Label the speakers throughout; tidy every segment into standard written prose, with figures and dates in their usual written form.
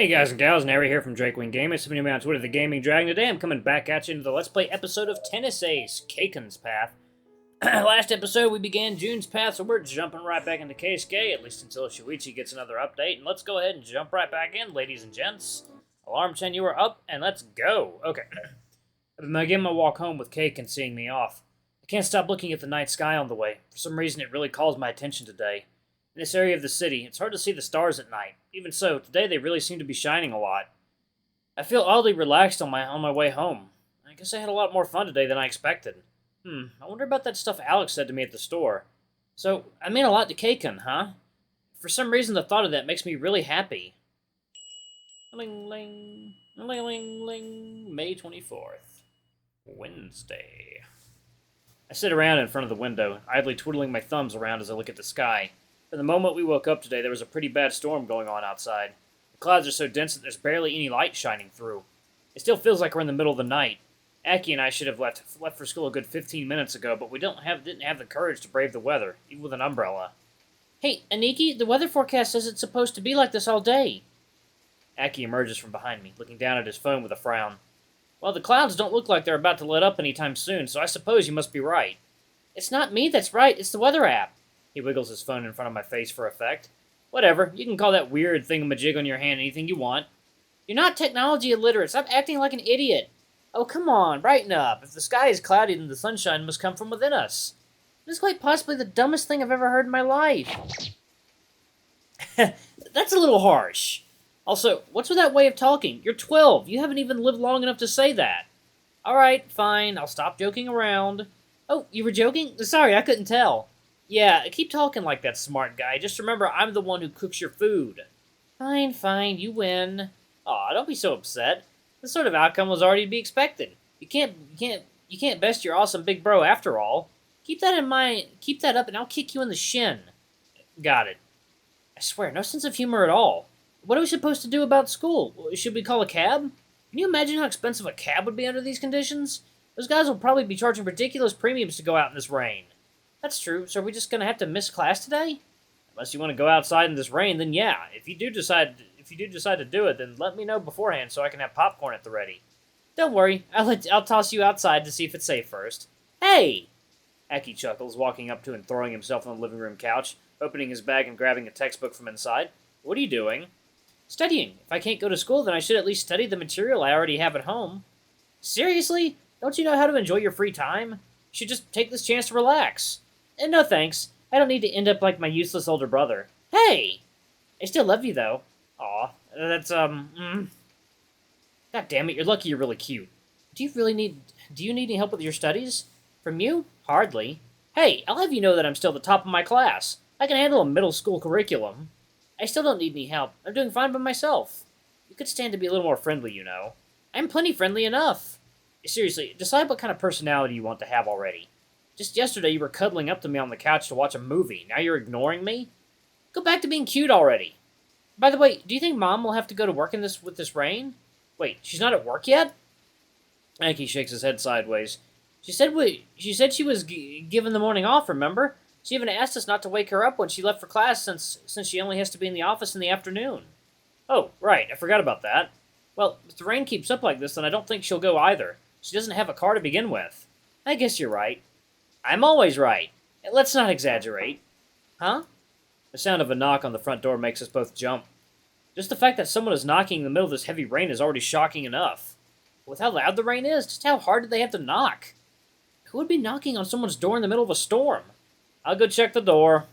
Speaker 1: Hey guys and gals, Nary here from Drakewing Gaming. Somebody me on Twitter, the Gaming Dragon. Today I'm coming back at you into the Let's Play episode of Tennis Ace, Keiken's Path. Last episode we began June's path, so we're jumping right back into Keisuke, at least until Shuichi gets another update. And let's go ahead and jump right back in, ladies and gents. Alarm chain, you are up, and let's go. Okay. I've been beginning my walk home with Keiken seeing me off. I can't stop looking at the night sky on the way. For some reason it really calls my attention today. In this area of the city, it's hard to see the stars at night. Even so, today they really seem to be shining a lot. I feel oddly relaxed on my way home. I guess I had a lot more fun today than I expected. I wonder about that stuff Alex said to me at the store. So, I mean a lot to Keiken, huh? For some reason, the thought of that makes me really happy. Ling ling, ling ling ling, May 24th, Wednesday. I sit around in front of the window, idly twiddling my thumbs around as I look at the sky. From the moment we woke up today, there was a pretty bad storm going on outside. The clouds are so dense that there's barely any light shining through. It still feels like we're in the middle of the night. Aki and I should have left for school a good 15 minutes ago, but we didn't have the courage to brave the weather, even with an umbrella. Hey, Aniki, the weather forecast says it's supposed to be like this all day. Aki emerges from behind me, looking down at his phone with a frown. Well, the clouds don't look like they're about to let up anytime soon, so I suppose you must be right. It's not me that's right, it's the weather app. He wiggles his phone in front of my face for effect. Whatever, you can call that weird thingamajig on your hand anything you want. You're not technology illiterate, stop acting like an idiot. Oh, come on, brighten up. If the sky is cloudy, then the sunshine must come from within us. It is quite possibly the dumbest thing I've ever heard in my life. That's a little harsh. Also, what's with that way of talking? You're 12. You haven't even lived long enough to say that. Alright, fine. I'll stop joking around. Oh, you were joking? Sorry, I couldn't tell. Yeah, keep talking like that, smart guy. Just remember, I'm the one who cooks your food. Fine, fine. You win. Aw, don't be so upset. This sort of outcome was already to be expected. You can't best your awesome big bro after all. Keep that in mind. Keep that up and I'll kick you in the shin. Got it. I swear, no sense of humor at all. What are we supposed to do about school? Should we call a cab? Can you imagine how expensive a cab would be under these conditions? Those guys will probably be charging ridiculous premiums to go out in this rain. That's true, so are we just gonna have to miss class today? Unless you want to go outside in this rain, then yeah. If you do decide to do it, then let me know beforehand so I can have popcorn at the ready. Don't worry, I'll toss you outside to see if it's safe first. Hey! Aki chuckles, walking up to and throwing himself on the living room couch, opening his bag and grabbing a textbook from inside. What are you doing? Studying. If I can't go to school, then I should at least study the material I already have at home. Seriously? Don't you know how to enjoy your free time? You should just take this chance to relax. And no thanks. I don't need to end up like my useless older brother. Hey! I still love you, though. Aw, that's, God damn it, you're lucky you're really cute. Do you need any help with your studies? From you? Hardly. Hey, I'll have you know that I'm still the top of my class. I can handle a middle school curriculum. I still don't need any help. I'm doing fine by myself. You could stand to be a little more friendly, you know. I'm plenty friendly enough. Seriously, decide what kind of personality you want to have already. Just yesterday you were cuddling up to me on the couch to watch a movie. Now you're ignoring me? Go back to being cute already. By the way, do you think Mom will have to go to work with this rain? Wait, she's not at work yet? Aki shakes his head sideways. She said she was given the morning off, remember? She even asked us not to wake her up when she left for class since she only has to be in the office in the afternoon. Oh, right, I forgot about that. Well, if the rain keeps up like this, then I don't think she'll go either. She doesn't have a car to begin with. I guess you're right. I'm always right. Let's not exaggerate. Huh? The sound of a knock on the front door makes us both jump. Just the fact that someone is knocking in the middle of this heavy rain is already shocking enough. With how loud the rain is, just how hard did they have to knock? Who would be knocking on someone's door in the middle of a storm? I'll go check the door.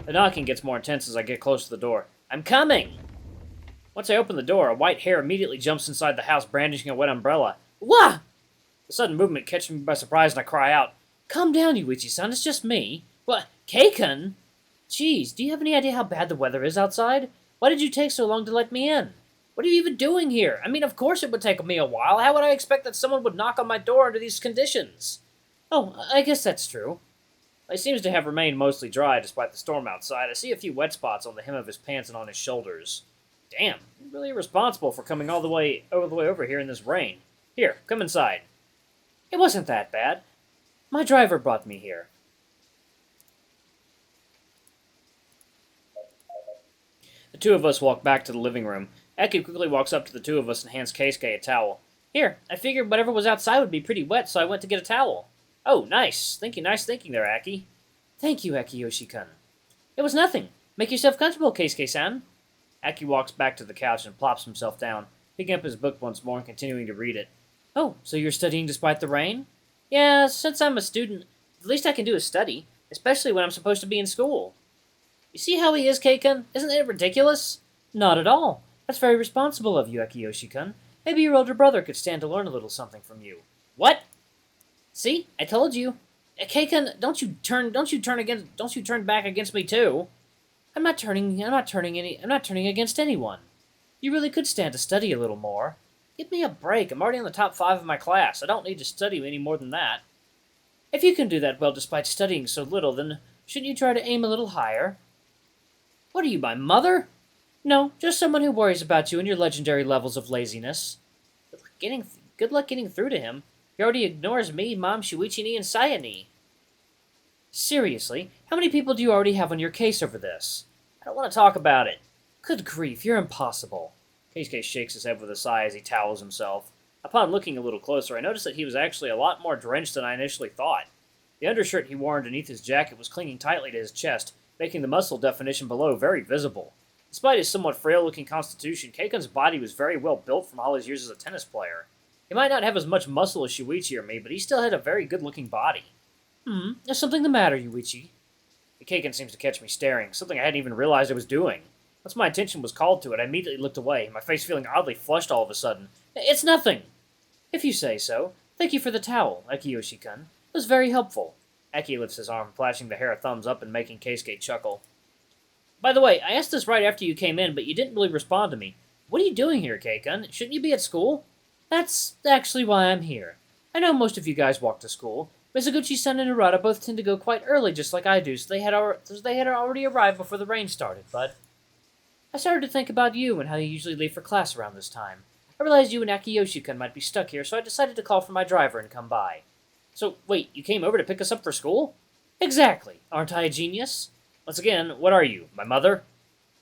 Speaker 1: The knocking gets more intense as I get close to the door. I'm coming! Once I open the door, a white hare immediately jumps inside the house brandishing a wet umbrella. Wah! The sudden movement catches me by surprise and I cry out, Calm down, Yuichi-san, it's just me. What, Keiken? Jeez, do you have any idea how bad the weather is outside? Why did you take so long to let me in? What are you even doing here? I mean, of course it would take me a while. How would I expect that someone would knock on my door under these conditions? Oh, I guess that's true. He seems to have remained mostly dry despite the storm outside. I see a few wet spots on the hem of his pants and on his shoulders. Damn, you're really irresponsible for coming all the way over here in this rain. Here, come inside. It wasn't that bad. My driver brought me here. The The two of us walk back to the living room. Aki quickly walks up to the two of us and hands Keisuke a towel. Here, I figured whatever was outside would be pretty wet, so I went to get a towel. Oh, nice. Nice thinking there, Aki. Thank you, Akiyoshi-kun. It was nothing. Make yourself comfortable, Keisuke-san. Aki walks back to the couch and plops himself down, picking up his book once more and continuing to read it. Oh, so you're studying despite the rain? Yeah, since I'm a student, the least I can do is study, especially when I'm supposed to be in school. You see how he is, Keiken? Isn't it ridiculous? Not at all. That's very responsible of you, Akiyoshi-kun. Maybe your older brother could stand to learn a little something from you. What? See, I told you. Keiken, don't you turn back against me too. I'm not turning against anyone. You really could stand to study a little more. Give me a break. I'm already in the top 5 of my class. I don't need to study any more than that. If you can do that well despite studying so little, then shouldn't you try to aim a little higher? What are you, my mother? No, just someone who worries about you and your legendary levels of laziness. Good luck getting through to him. He already ignores me, Mom, Shuichi-ni, and Saya-ni. Seriously, how many people do you already have on your case over this? I don't want to talk about it. Good grief, you're impossible. Keisuke shakes his head with a sigh as he towels himself. Upon looking a little closer, I noticed that he was actually a lot more drenched than I initially thought. The undershirt he wore underneath his jacket was clinging tightly to his chest, making the muscle definition below very visible. Despite his somewhat frail-looking constitution, Keiken's body was very well built from all his years as a tennis player. He might not have as much muscle as Shuichi or me, but he still had a very good-looking body. There's something the matter, Yuichi. The Keiken seems to catch me staring, something I hadn't even realized I was doing. Once my attention was called to it, I immediately looked away, my face feeling oddly flushed all of a sudden. It's nothing! If you say so. Thank you for the towel, Akiyoshi-kun. It was very helpful. Aki lifts his arm, flashing the hair a thumbs up and making Keisuke chuckle. By the way, I asked this right after you came in, but you didn't really respond to me. What are you doing here, Keiken? Shouldn't you be at school? That's actually why I'm here. I know most of you guys walk to school. Mizuguchi-san and Urata both tend to go quite early, just like I do, so they had already arrived before the rain started, but I started to think about you and how you usually leave for class around this time. I realized you and Akiyoshi-kun might be stuck here, so I decided to call for my driver and come by. So, wait, you came over to pick us up for school? Exactly. Aren't I a genius? Once again, what are you, my mother?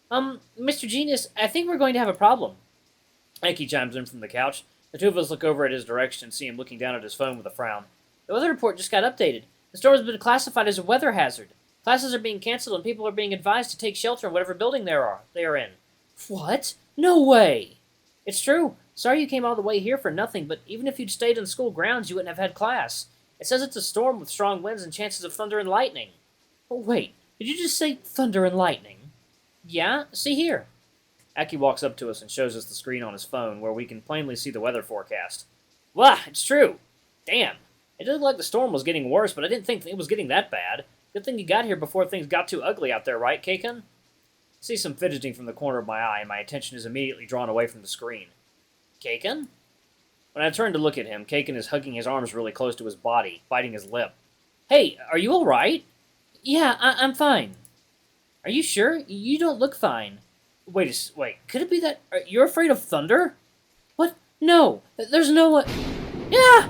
Speaker 1: Mr. Genius, I think we're going to have a problem. Aki chimes in from the couch. The two of us look over at his direction and see him looking down at his phone with a frown. The weather report just got updated. The storm has been classified as a weather hazard. Classes are being canceled and people are being advised to take shelter in whatever building they are in. What? No way! It's true. Sorry you came all the way here for nothing, but even if you'd stayed in school grounds, you wouldn't have had class. It says it's a storm with strong winds and chances of thunder and lightning. Oh, wait. Did you just say thunder and lightning? Yeah, see here. Aki walks up to us and shows us the screen on his phone, where we can plainly see the weather forecast. Wow, it's true. Damn. It did look like the storm was getting worse, but I didn't think it was getting that bad. Good thing you got here before things got too ugly out there, right, Keiken? I see some fidgeting from the corner of my eye, and my attention is immediately drawn away from the screen. Keiken? When I turn to look at him, Keiken is hugging his arms really close to his body, biting his lip. Hey, are you alright? Yeah, I'm fine. Are you sure? You don't look fine. Wait, could it be that you're afraid of thunder? What? No, there's no one. Yeah!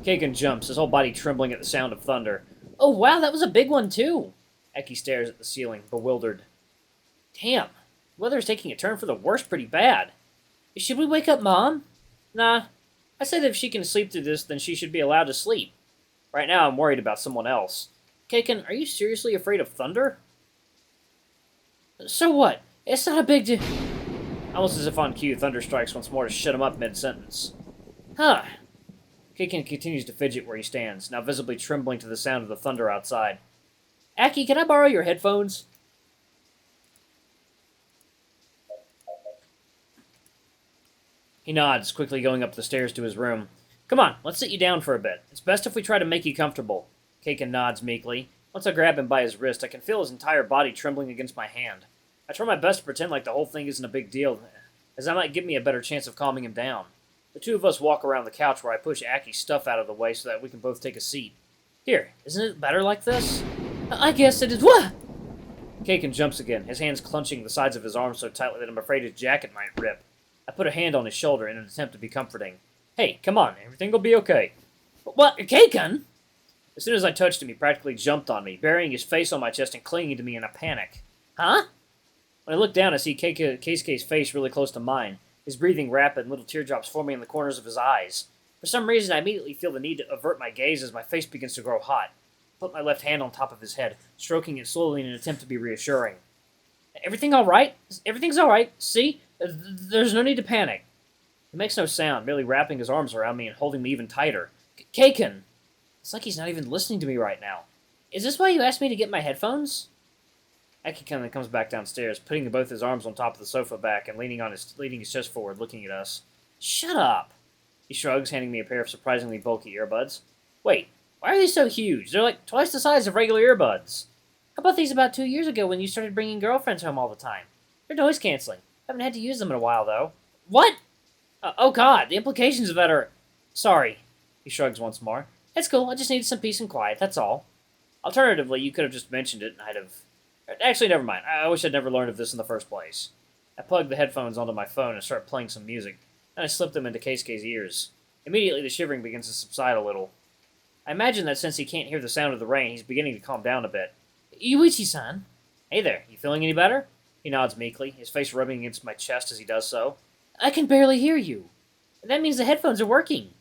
Speaker 1: Keiken jumps, his whole body trembling at the sound of thunder. Oh wow, that was a big one too. Eki stares at the ceiling, bewildered. Damn, the weather's taking a turn for the worse pretty bad. Should we wake up Mom? Nah, I say that if she can sleep through this, then she should be allowed to sleep. Right now I'm worried about someone else. Keiken, are you seriously afraid of thunder? So what? It's not a big deal. Almost as if on cue, thunder strikes once more to shut him up mid-sentence. Huh. Keiken continues to fidget where he stands, now visibly trembling to the sound of the thunder outside. Aki, can I borrow your headphones? He nods, quickly going up the stairs to his room. Come on, let's sit you down for a bit. It's best if we try to make you comfortable. Keiken nods meekly. Once I grab him by his wrist, I can feel his entire body trembling against my hand. I try my best to pretend like the whole thing isn't a big deal, as that might give me a better chance of calming him down. The two of us walk around the couch where I push Aki's stuff out of the way so that we can both take a seat. Here, isn't it better like this? I guess it is. What? Keiken jumps again, his hands clenching the sides of his arms so tightly that I'm afraid his jacket might rip. I put a hand on his shoulder in an attempt to be comforting. Hey, come on, everything will be okay. What, Keiken? As soon as I touched him, he practically jumped on me, burying his face on my chest and clinging to me in a panic. Huh? When I look down, I see Keisuke's face really close to mine, his breathing rapid and little teardrops forming in the corners of his eyes. For some reason, I immediately feel the need to avert my gaze as my face begins to grow hot. I put my left hand on top of his head, stroking it slowly in an attempt to be reassuring. Everything all right? Everything's all right. See? There's no need to panic. He makes no sound, merely wrapping his arms around me and holding me even tighter. Keiken! It's like he's not even listening to me right now. Is this why you asked me to get my headphones? Aki comes back downstairs, putting both his arms on top of the sofa back and leaning his chest forward, looking at us. Shut up! He shrugs, handing me a pair of surprisingly bulky earbuds. Wait, why are they so huge? They're like twice the size of regular earbuds. I bought these about 2 years ago when you started bringing girlfriends home all the time. They're noise canceling. Haven't had to use them in a while, though. What? Oh god, the implications of that are... Sorry. He shrugs once more. It's cool, I just needed some peace and quiet, that's all. Alternatively, you could have just mentioned it and I'd have... Actually, never mind. I wish I'd never learned of this in the first place. I plugged the headphones onto my phone and started playing some music. Then I slipped them into Keisuke's ears. Immediately, the shivering begins to subside a little. I imagine that since he can't hear the sound of the rain, he's beginning to calm down a bit. Yuichi-san? Hey there, you feeling any better? He nods meekly, his face rubbing against my chest as he does so. I can barely hear you. That means the headphones are working.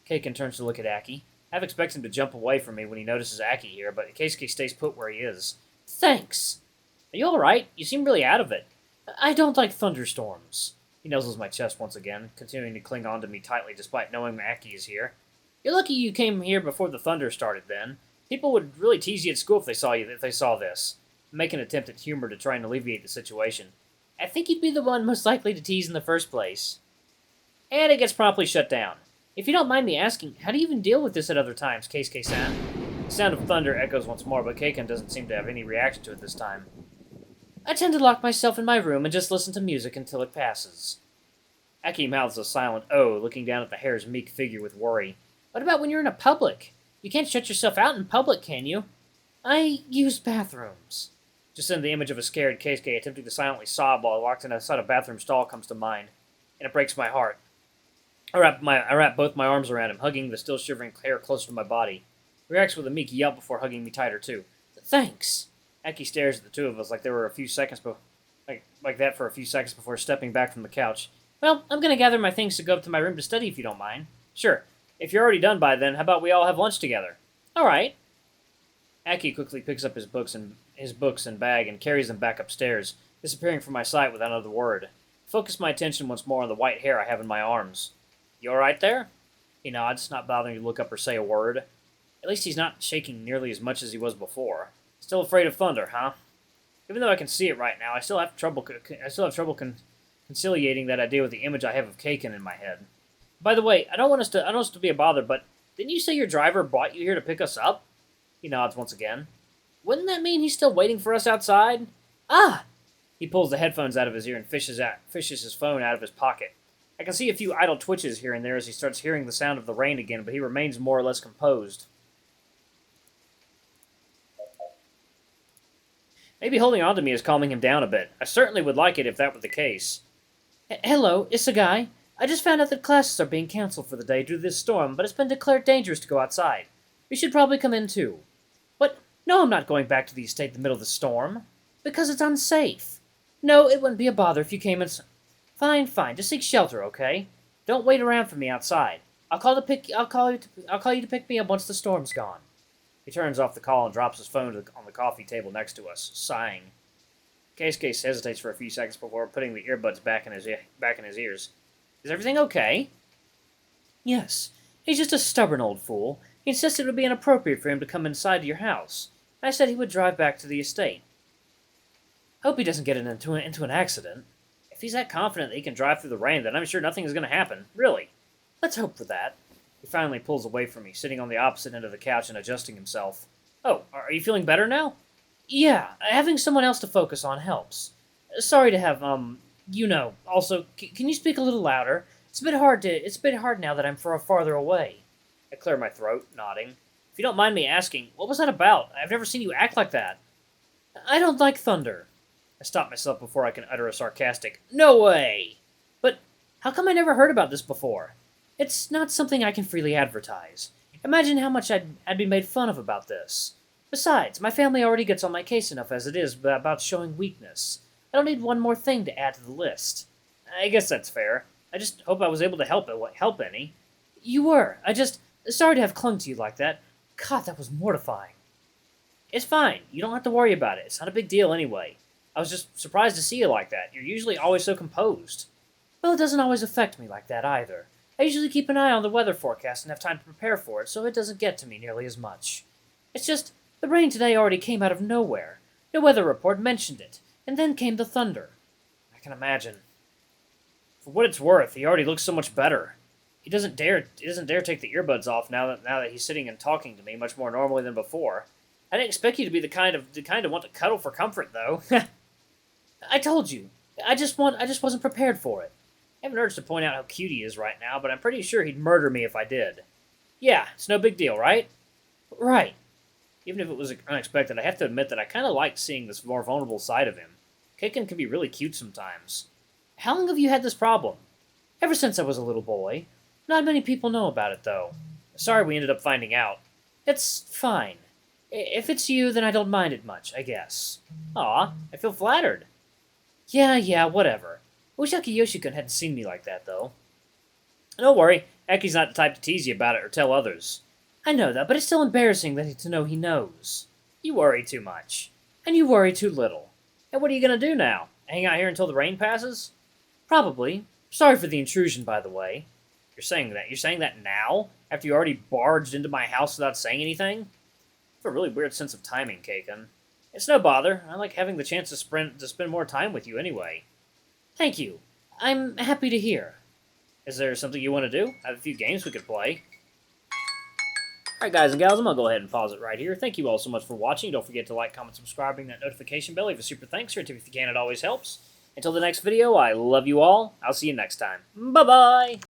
Speaker 1: Keiken turns to look at Aki. I half expect him to jump away from me when he notices Aki here, but Keisuke stays put where he is. Thanks. Are you alright? You seem really out of it. I don't like thunderstorms. He nuzzles my chest once again, continuing to cling on to me tightly despite knowing Aki is here. You're lucky you came here before the thunder started then. People would really tease you at school if they saw this. I make an attempt at humor to try and alleviate the situation. I think you'd be the one most likely to tease in the first place. And it gets promptly shut down. If you don't mind me asking, how do you even deal with this at other times, Keisuke-san? The sound of thunder echoes once more, but Keiken doesn't seem to have any reaction to it this time. I tend to lock myself in my room and just listen to music until it passes. Aki mouths a silent "oh," looking down at the hare's meek figure with worry. What about when you're in a public? You can't shut yourself out in public, can you? I use bathrooms. Just then the image of a scared Keisuke attempting to silently sob while locked inside a bathroom stall comes to mind, and it breaks my heart. I wrap both my arms around him, hugging the still shivering hair closer to my body. He reacts with a meek yelp before hugging me tighter, too. Thanks. Aki stares at the two of us like there were a few seconds like that for a few seconds before stepping back from the couch. Well, I'm gonna gather my things to go up to my room to study if you don't mind. Sure. If you're already done by then, how about we all have lunch together? All right. Aki quickly picks up his books and bag and carries them back upstairs, disappearing from my sight without another word. Focus my attention once more on the white hair I have in my arms. You all right there? He nods, not bothering to look up or say a word. At least he's not shaking nearly as much as he was before. Still afraid of thunder, huh? Even though I can see it right now, I still have trouble conciliating that idea with the image I have of Keiken in my head. By the way, I don't want us to be a bother, but didn't you say your driver brought you here to pick us up? He nods once again. Wouldn't that mean he's still waiting for us outside? Ah! He pulls the headphones out of his ear and fishes his phone out of his pocket. I can see a few idle twitches here and there as he starts hearing the sound of the rain again, but he remains more or less composed. Maybe holding on to me is calming him down a bit. I certainly would like it if that were the case. Hello, Isagai. I just found out that classes are being cancelled for the day due to this storm, but it's been declared dangerous to go outside. You should probably come in too. What? No, I'm not going back to the estate in the middle of the storm. Because it's unsafe. No, it wouldn't be a bother if you came in... Fine, just seek shelter, okay? Don't wait around for me outside. I'll call you to pick me up once the storm's gone. He turns off the call and drops his phone on the coffee table next to us, sighing. Keisuke hesitates for a few seconds before putting the earbuds back in his ears. Is everything okay? Yes. He's just a stubborn old fool. He insisted it would be inappropriate for him to come inside your house. I said he would drive back to the estate. Hope he doesn't get into an accident. If he's that confident that he can drive through the rain, then I'm sure nothing is going to happen. Really. Let's hope for that. He finally pulls away from me, sitting on the opposite end of the couch and adjusting himself. Oh, are you feeling better now? Yeah, having someone else to focus on helps. Sorry to have, Also, can you speak a little louder? It's a bit hard now that I'm farther away. I clear my throat, nodding. If you don't mind me asking, what was that about? I've never seen you act like that. I don't like thunder. I stop myself before I can utter a sarcastic, "No way!" But how come I never heard about this before? It's not something I can freely advertise. Imagine how much I'd be made fun of about this. Besides, my family already gets on my case enough as it is about showing weakness. I don't need one more thing to add to the list. I guess that's fair. I just hope I was able to help any. You were. Sorry to have clung to you like that. God, that was mortifying. It's fine. You don't have to worry about it. It's not a big deal anyway. I was just surprised to see you like that. You're usually always so composed. Well, it doesn't always affect me like that either. I usually keep an eye on the weather forecast and have time to prepare for it, so it doesn't get to me nearly as much. It's just, the rain today already came out of nowhere. No weather report mentioned it, and then came the thunder. I can imagine. For what it's worth, he already looks so much better. He doesn't dare take the earbuds off now that he's sitting and talking to me much more normally than before. I didn't expect you to be the kind to want to cuddle for comfort, though. I told you. I just wasn't prepared for it. I have an urge to point out how cute he is right now, but I'm pretty sure he'd murder me if I did. Yeah, it's no big deal, right? Right. Even if it was unexpected, I have to admit that I kind of like seeing this more vulnerable side of him. Keiken can be really cute sometimes. How long have you had this problem? Ever since I was a little boy. Not many people know about it, though. Sorry we ended up finding out. It's fine. If it's you, then I don't mind it much, I guess. Aw, I feel flattered. Yeah, whatever. I wish Yoshi-kun hadn't seen me like that, though. Don't worry, Aki's not the type to tease you about it or tell others. I know that, but it's still embarrassing to know he knows. You worry too much. And you worry too little. And what are you going to do now? Hang out here until the rain passes? Probably. Sorry for the intrusion, by the way. You're saying that now? After you already barged into my house without saying anything? I have a really weird sense of timing, Keiken. It's no bother. I like having the chance to spend more time with you anyway. Thank you. I'm happy to hear. Is there something you want to do? I have a few games we could play. Alright guys and gals, I'm going to go ahead and pause it right here. Thank you all so much for watching. Don't forget to like, comment, subscribe, ring that notification bell. Leave a super thanks or a tip if you can. It always helps. Until the next video, I love you all. I'll see you next time. Bye-bye!